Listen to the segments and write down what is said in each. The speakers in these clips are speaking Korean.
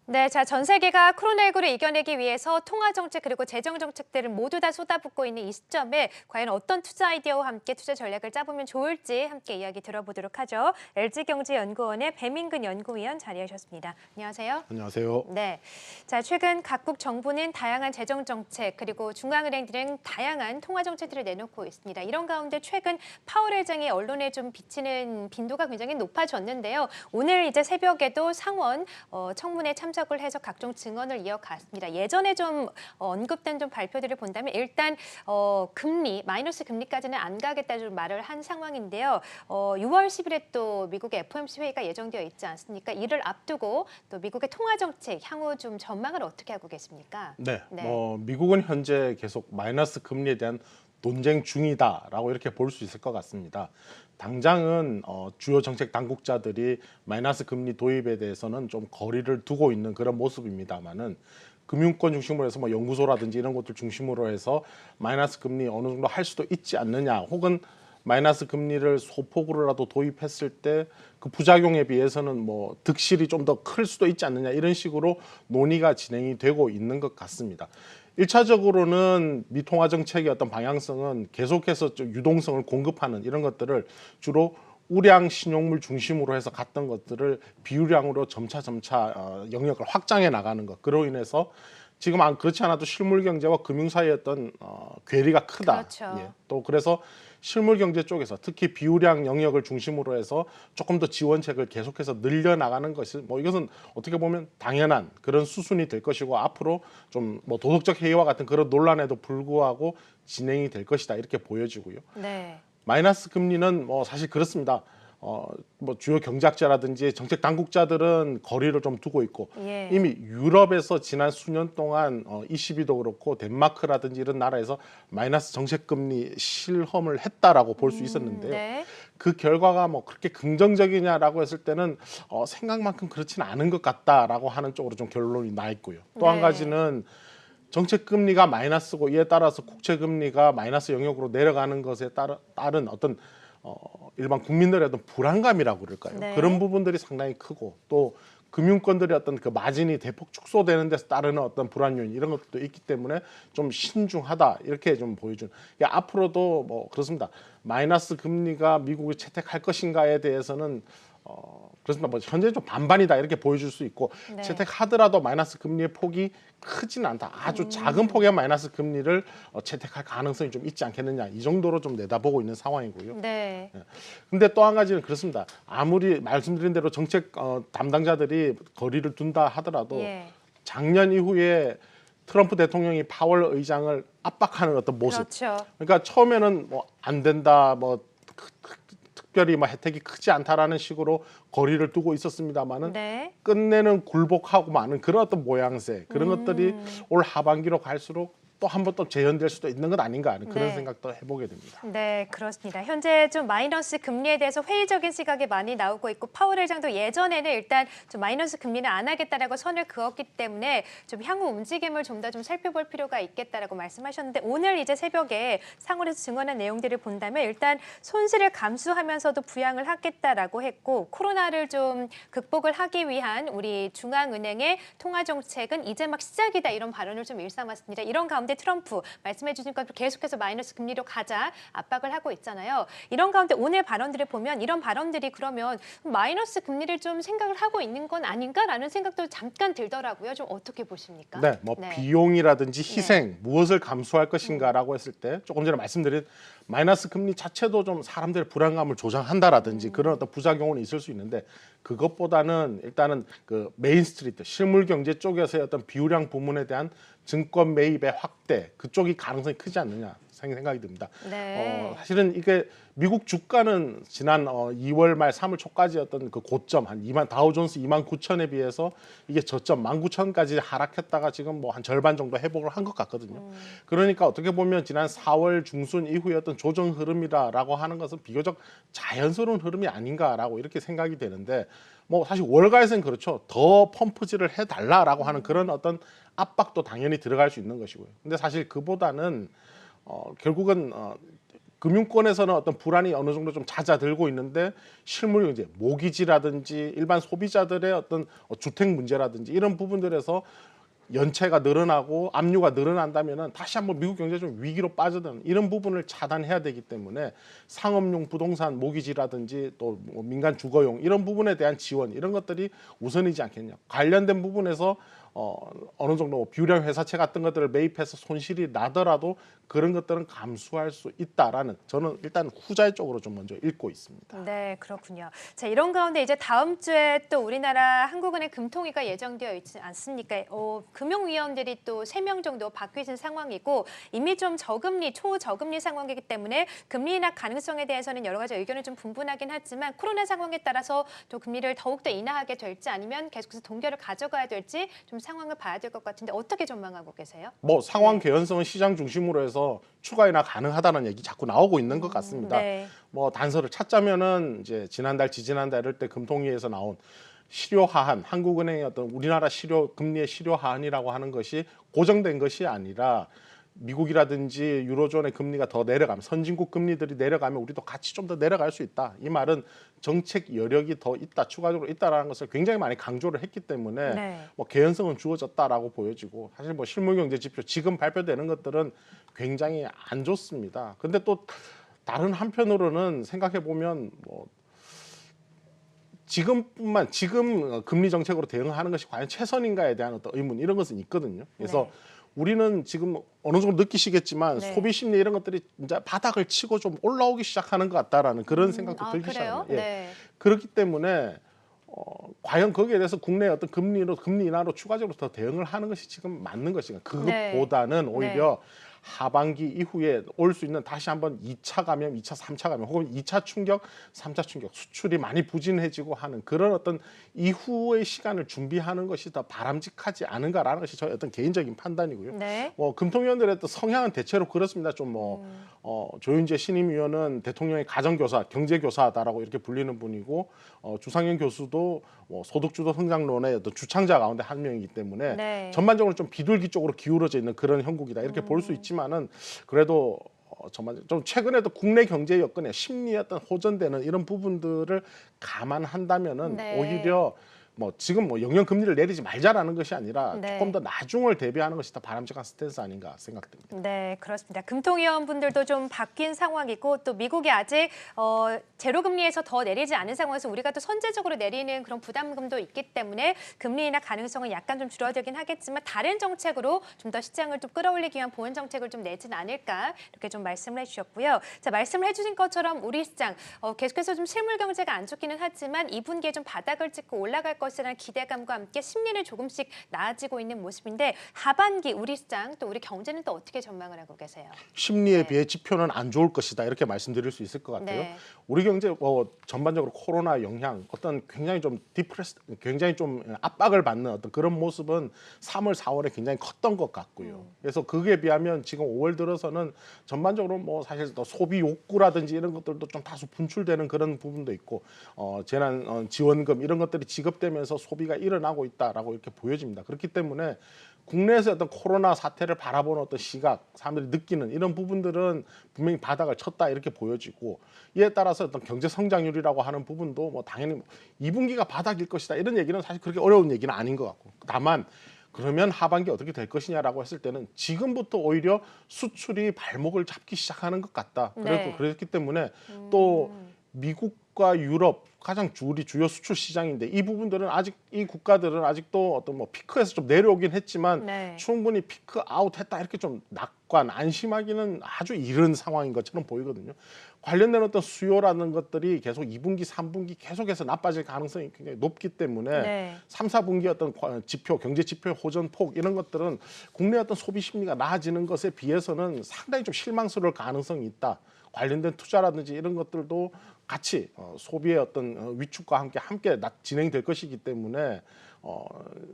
네, 전 세계가 코로나19를 이겨내기 위해서 통화 정책 그리고 재정 정책들을 모두 다 쏟아붓고 있는 이 시점에 과연 어떤 투자 아이디어와 함께 투자 전략을 짜보면 좋을지 함께 이야기 들어보도록 하죠. LG경제연구원의 배민근 연구위원 자리하셨습니다. 안녕하세요. 안녕하세요. 네, 최근 각국 정부는 다양한 재정 정책 그리고 중앙은행들은 다양한 통화 정책들을 내놓고 있습니다. 이런 가운데 최근 파월 의장이 언론에 좀 비치는 빈도가 굉장히 높아졌는데요. 오늘 이제 새벽에도 상원 청문회 참석을 해서 각종 증언을 이어갔습니다. 예전에 좀 언급된 좀 발표들을 본다면 일단 금리 마이너스 금리까지는 안 가겠다 좀 말을 한 상황인데요. 6월 10일에 또 미국의 FOMC 회의가 예정되어 있지 않습니까? 이를 앞두고 또 미국의 통화 정책 향후 좀 전망을 어떻게 하고 계십니까? 네. 미국은 현재 계속 마이너스 금리에 대한 논쟁 중이다라고 이렇게 볼 수 있을 것 같습니다. 당장은 주요 정책 당국자들이 마이너스 금리 도입에 대해서는 좀 거리를 두고 있는 그런 모습입니다만은 금융권 중심으로 해서 연구소라든지 이런 것들 중심으로 해서 마이너스 금리 어느 정도 할 수도 있지 않느냐, 혹은 마이너스 금리를 소폭으로라도 도입했을 때 그 부작용에 비해서는 득실이 좀 더 클 수도 있지 않느냐, 이런 식으로 논의가 진행이 되고 있는 것 같습니다. 1차적으로는 미통화 정책의 어떤 방향성은 계속해서 좀 유동성을 공급하는 이런 것들을 주로 우량 신용물 중심으로 해서 갔던 것들을 비유량으로 점차 영역을 확장해 나가는 것, 그로 인해서 지금 그렇지 않아도 실물 경제와 금융 사이의 어떤 괴리가 크다. 그렇죠. 예. 또 그래서 실물 경제 쪽에서 특히 비우량 영역을 중심으로 해서 조금 더 지원책을 계속해서 늘려 나가는 것이 이것은 어떻게 보면 당연한 그런 수순이 될 것이고, 앞으로 좀 도덕적 해이와 같은 그런 논란에도 불구하고 진행이 될 것이다, 이렇게 보여지고요. 네. 마이너스 금리는 사실 그렇습니다. 주요 경제학자라든지 정책 당국자들은 거리를 좀 두고 있고, 예. 이미 유럽에서 지난 수년 동안 ECB도 그렇고 덴마크라든지 이런 나라에서 마이너스 정책금리 실험을 했다라고 볼 수 있었는데요. 네. 그 결과가 그렇게 긍정적이냐라고 했을 때는 생각만큼 그렇지는 않은 것 같다라고 하는 쪽으로 좀 결론이 나 있고요. 또 한 네. 가지는 정책 금리가 마이너스고 이에 따라서 국채 금리가 마이너스 영역으로 내려가는 것에 따른 어떤 일반 국민들의 어떤 불안감이라고 그럴까요? 네. 그런 부분들이 상당히 크고, 또 금융권들의 어떤 그 마진이 대폭 축소되는 데서 따르는 어떤 불안 요인, 이런 것도 있기 때문에 좀 신중하다, 이렇게 좀 보여준. 앞으로도 그렇습니다. 마이너스 금리가 미국이 채택할 것인가에 대해서는 그렇습니다. 현재 좀 반반이다, 이렇게 보여줄 수 있고, 네. 채택하더라도 마이너스 금리의 폭이 크지는 않다. 아주 작은 폭의 마이너스 금리를 채택할 가능성이 좀 있지 않겠느냐, 이 정도로 좀 내다보고 있는 상황이고요. 네. 근데 또 한 가지는 그렇습니다. 아무리 말씀드린 대로 정책 담당자들이 거리를 둔다 하더라도 예. 작년 이후에 트럼프 대통령이 파월 의장을 압박하는 어떤 모습. 그렇죠. 그러니까 처음에는 안 된다, 특별히 혜택이 크지 않다라는 식으로 거리를 두고 있었습니다만은, 네. 끝내는 굴복하고 마는 그런 어떤 모양새, 그런 것들이 올 하반기로 갈수록 또 한 번 또 재현될 수도 있는 것 아닌가 하는 그런 네. 생각도 해보게 됩니다. 네, 그렇습니다. 현재 좀 마이너스 금리에 대해서 회의적인 시각이 많이 나오고 있고, 파월 의장도 예전에는 일단 좀 마이너스 금리는 안 하겠다라고 선을 그었기 때문에 좀 향후 움직임을 좀 더 살펴볼 필요가 있겠다라고 말씀하셨는데, 오늘 이제 새벽에 상원에서 증언한 내용들을 본다면 일단 손실을 감수하면서도 부양을 하겠다라고 했고, 코로나를 좀 극복을 하기 위한 우리 중앙은행의 통화 정책은 이제 막 시작이다, 이런 발언을 좀 일삼았습니다. 이런 가운데 트럼프 말씀해 주신 것처럼 계속해서 마이너스 금리로 가자 압박을 하고 있잖아요. 이런 가운데 오늘 발언들을 보면 이런 발언들이 그러면 마이너스 금리를 좀 생각을 하고 있는 건 아닌가라는 생각도 잠깐 들더라고요. 좀 어떻게 보십니까? 네, 네. 비용이라든지 희생, 무엇을 감수할 것인가라고 했을 때 조금 전에 말씀드린 마이너스 금리 자체도 좀 사람들의 불안감을 조장한다라든지 그런 어떤 부작용은 있을 수 있는데, 그것보다는 일단은 그 메인스트리트 실물 경제 쪽에서의 어떤 비우량 부문에 대한 증권 매입의 확대, 그쪽이 가능성이 크지 않느냐 생각이 듭니다. 네. 사실은 이게 미국 주가는 지난 2월 말 3월 초까지였던 그 고점 다우존스 29,000에 비해서 이게 저점 19,000까지 하락했다가 지금 한 절반 정도 회복을 한 것 같거든요. 그러니까 어떻게 보면 지난 4월 중순 이후의 어떤 조정 흐름이라고 하는 것은 비교적 자연스러운 흐름이 아닌가라고 이렇게 생각이 되는데, 사실 월가에서는 그렇죠. 더 펌프질을 해달라라고 하는 그런 어떤 압박도 당연히 들어갈 수 있는 것이고요. 근데 사실 그보다는 결국은 금융권에서는 어떤 불안이 어느 정도 좀 잦아들고 있는데 실물 경제, 모기지라든지 일반 소비자들의 어떤 주택 문제라든지 이런 부분들에서 연체가 늘어나고 압류가 늘어난다면은 다시 한번 미국 경제 좀 위기로 빠져드는 이런 부분을 차단해야 되기 때문에 상업용 부동산 모기지라든지 또뭐 민간 주거용 이런 부분에 대한 지원 이런 것들이 우선이지 않겠냐. 관련된 부분에서 어느 정도 비율형 회사채 같은 것들을 매입해서 손실이 나더라도 그런 것들은 감수할 수 있다라는 저는 일단 후자의 쪽으로 좀 먼저 읽고 있습니다. 네, 그렇군요. 자, 이런 가운데 이제 다음 주에 또 우리나라 한국은행 금통위가 예정되어 있지 않습니까? 금융위원들이 또 3명 정도 바뀌신 상황이고 이미 좀 저금리, 초저금리 상황이기 때문에 금리 인하 가능성에 대해서는 여러 가지 의견이 좀 분분하긴 하지만 코로나 상황에 따라서 또 금리를 더욱더 인하하게 될지 아니면 계속해서 동결을 가져가야 될지 좀 상황을 봐야 될 것 같은데 어떻게 전망하고 계세요? 뭐 상황 개연성은 시장 중심으로 해서 추가 인하 가능하다는 얘기 자꾸 나오고 있는 것 같습니다. 네. 뭐 단서를 찾자면은 이제 지난달, 지지난달 이럴 때 금통위에서 나온 실효 하한, 한국은행의 어떤 우리나라 실효 금리의 실효 하한이라고 하는 것이 고정된 것이 아니라 미국이라든지 유로존의 금리가 더 내려가면 선진국 금리들이 내려가면 우리도 같이 좀 더 내려갈 수 있다. 이 말은 정책 여력이 더 있다, 추가적으로 있다라는 것을 굉장히 많이 강조를 했기 때문에 네. 뭐 개연성은 주어졌다라고 보여지고 사실 뭐 실물경제 지표 지금 발표되는 것들은 굉장히 안 좋습니다. 근데 또 다른 한편으로는 생각해 보면 뭐 지금 금리 정책으로 대응하는 것이 과연 최선인가에 대한 어떤 의문 이런 것은 있거든요. 그래서 네. 우리는 지금 어느 정도 느끼시겠지만 네. 소비 심리 이런 것들이 이제 바닥을 치고 좀 올라오기 시작하는 것 같다라는 그런 생각도 아, 들기 그래요? 시작합니다. 예. 네. 그렇기 때문에 과연 거기에 대해서 국내 어떤 금리 인하로 추가적으로 더 대응을 하는 것이 지금 맞는 것인가? 그것보다는 오히려 하반기 이후에 올 수 있는 다시 한번 2차 감염, 2차, 3차 감염 혹은 2차 충격, 3차 충격, 수출이 많이 부진해지고 하는 그런 어떤 이후의 시간을 준비하는 것이 더 바람직하지 않은가라는 것이 저의 어떤 개인적인 판단이고요. 네. 뭐 금통위원들의 또 성향은 대체로 그렇습니다. 좀 뭐 조윤재 신임위원은 대통령의 가정교사, 경제교사다라고 이렇게 불리는 분이고 주상현 교수도 뭐 소득주도 성장론의 어떤 주창자 가운데 한 명이기 때문에 네. 전반적으로 좀 비둘기 쪽으로 기울어져 있는 그런 형국이다 이렇게 볼 수 있지만은 그래도 좀 최근에도 국내 경제 여건에 심리에 어떤 호전되는 이런 부분들을 감안한다면은 네. 오히려 뭐 지금 뭐 영영 금리를 내리지 말자라는 것이 아니라 네. 조금 더 나중을 대비하는 것이 더 바람직한 스탠스 아닌가 생각됩니다. 네, 그렇습니다. 금통위원분들도 좀 바뀐 상황이고 또 미국이 아직 제로 금리에서 더 내리지 않은 상황에서 우리가 또 선제적으로 내리는 그런 부담금도 있기 때문에 금리 인하 가능성은 약간 좀 줄어들긴 하겠지만 다른 정책으로 좀 더 시장을 좀 끌어올리기 위한 보완 정책을 좀 내지는 않을까 이렇게 좀 말씀을 해주셨고요. 자, 말씀을 해주신 것처럼 우리 시장 계속해서 좀 실물 경제가 안 좋기는 하지만 2분기에 좀 바닥을 찍고 올라갈 것이라는 기대감과 함께 심리는 조금씩 나아지고 있는 모습인데 하반기 우리 시장 또 우리 경제는 또 어떻게 전망을 하고 계세요? 심리에 네. 비해 지표는 안 좋을 것이다 이렇게 말씀드릴 수 있을 것 같아요. 네. 우리 경제 전반적으로 코로나 영향 어떤 굉장히 좀 압박을 받는 어떤 그런 모습은 3월, 4월에 굉장히 컸던 것 같고요. 그래서 그에 비하면 지금 5월 들어서는 전반적으로 뭐 사실 또 소비 욕구라든지 이런 것들도 좀 다소 분출되는 그런 부분도 있고 재난 지원금 이런 것들이 지급되면서 소비가 일어나고 있다라고 이렇게 보여집니다. 그렇기 때문에 국내에서 어떤 코로나 사태를 바라보는 어떤 시각, 사람들이 느끼는 이런 부분들은 분명히 바닥을 쳤다 이렇게 보여지고 이에 따라서 어떤 경제 성장률이라고 하는 부분도 뭐 당연히 2분기가 바닥일 것이다 이런 얘기는 사실 그렇게 어려운 얘기는 아닌 것 같고 다만 그러면 하반기 어떻게 될 것이냐라고 했을 때는 지금부터 오히려 수출이 발목을 잡기 시작하는 것 같다. 네. 그렇기 때문에 또 미국과 유럽 가장 우리 주요 수출 시장인데 이 부분들은 아직 이 국가들은 아직도 어떤 뭐 피크에서 좀 내려오긴 했지만 네. 충분히 피크 아웃했다 이렇게 좀 안심하기는 아주 이른 상황인 것처럼 보이거든요. 관련된 어떤 수요라는 것들이 계속 2분기, 3분기 계속해서 나빠질 가능성이 굉장히 높기 때문에 네. 3, 4분기 어떤 지표, 경제 지표 호전폭 이런 것들은 국내 어떤 소비 심리가 나아지는 것에 비해서는 상당히 좀 실망스러울 가능성이 있다. 관련된 투자라든지 이런 것들도 같이 소비의 어떤 위축과 함께 진행될 것이기 때문에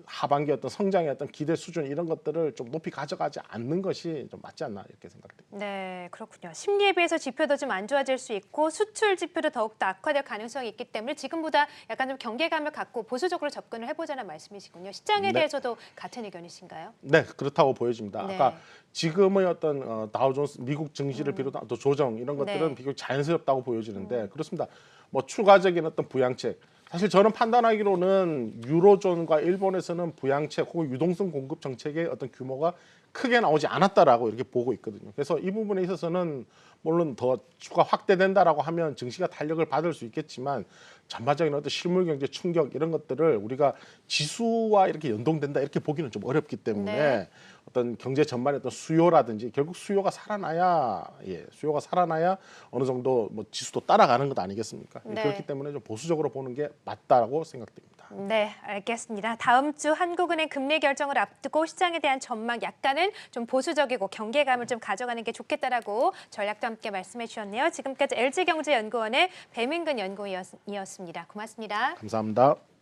하반기 어떤 성장의 어떤 기대 수준 이런 것들을 좀 높이 가져가지 않는 것이 좀 맞지 않나 이렇게 생각됩니다. 네, 그렇군요. 심리에 비해서 지표도 좀 안 좋아질 수 있고 수출 지표도 더욱더 악화될 가능성이 있기 때문에 지금보다 약간 좀 경계감을 갖고 보수적으로 접근을 해보자는 말씀이시군요. 시장에 네. 대해서도 같은 의견이신가요? 네, 그렇다고 보여집니다. 네. 아까 지금의 어떤 다우존스 미국 증시를 비롯한 또 조정 이런 것들은 네. 비교적 자연스럽다고 보여지는데 그렇습니다. 뭐 추가적인 어떤 부양책 사실 저는 판단하기로는 유로존과 일본에서는 부양책 혹은 유동성 공급 정책의 어떤 규모가 크게 나오지 않았다라고 이렇게 보고 있거든요. 그래서 이 부분에 있어서는 물론 더 추가 확대된다라고 하면 증시가 탄력을 받을 수 있겠지만 전반적인 어떤 실물 경제 충격 이런 것들을 우리가 지수와 이렇게 연동된다 이렇게 보기는 좀 어렵기 때문에 네. 어떤 경제 전반의 어떤 수요라든지 결국 수요가 살아나야 수요가 살아나야 어느 정도 뭐 지수도 따라가는 것 아니겠습니까? 네. 그렇기 때문에 좀 보수적으로 보는 게 맞다라고 생각됩니다. 네, 알겠습니다. 다음 주 한국은행 금리 결정을 앞두고 시장에 대한 전망 약간은 좀 보수적이고 경계감을 좀 가져가는 게 좋겠다라고 전략도 함께 말씀해 주셨네요. 지금까지 LG경제연구원의 배민근 연구위원이었습니다. 고맙습니다. 감사합니다.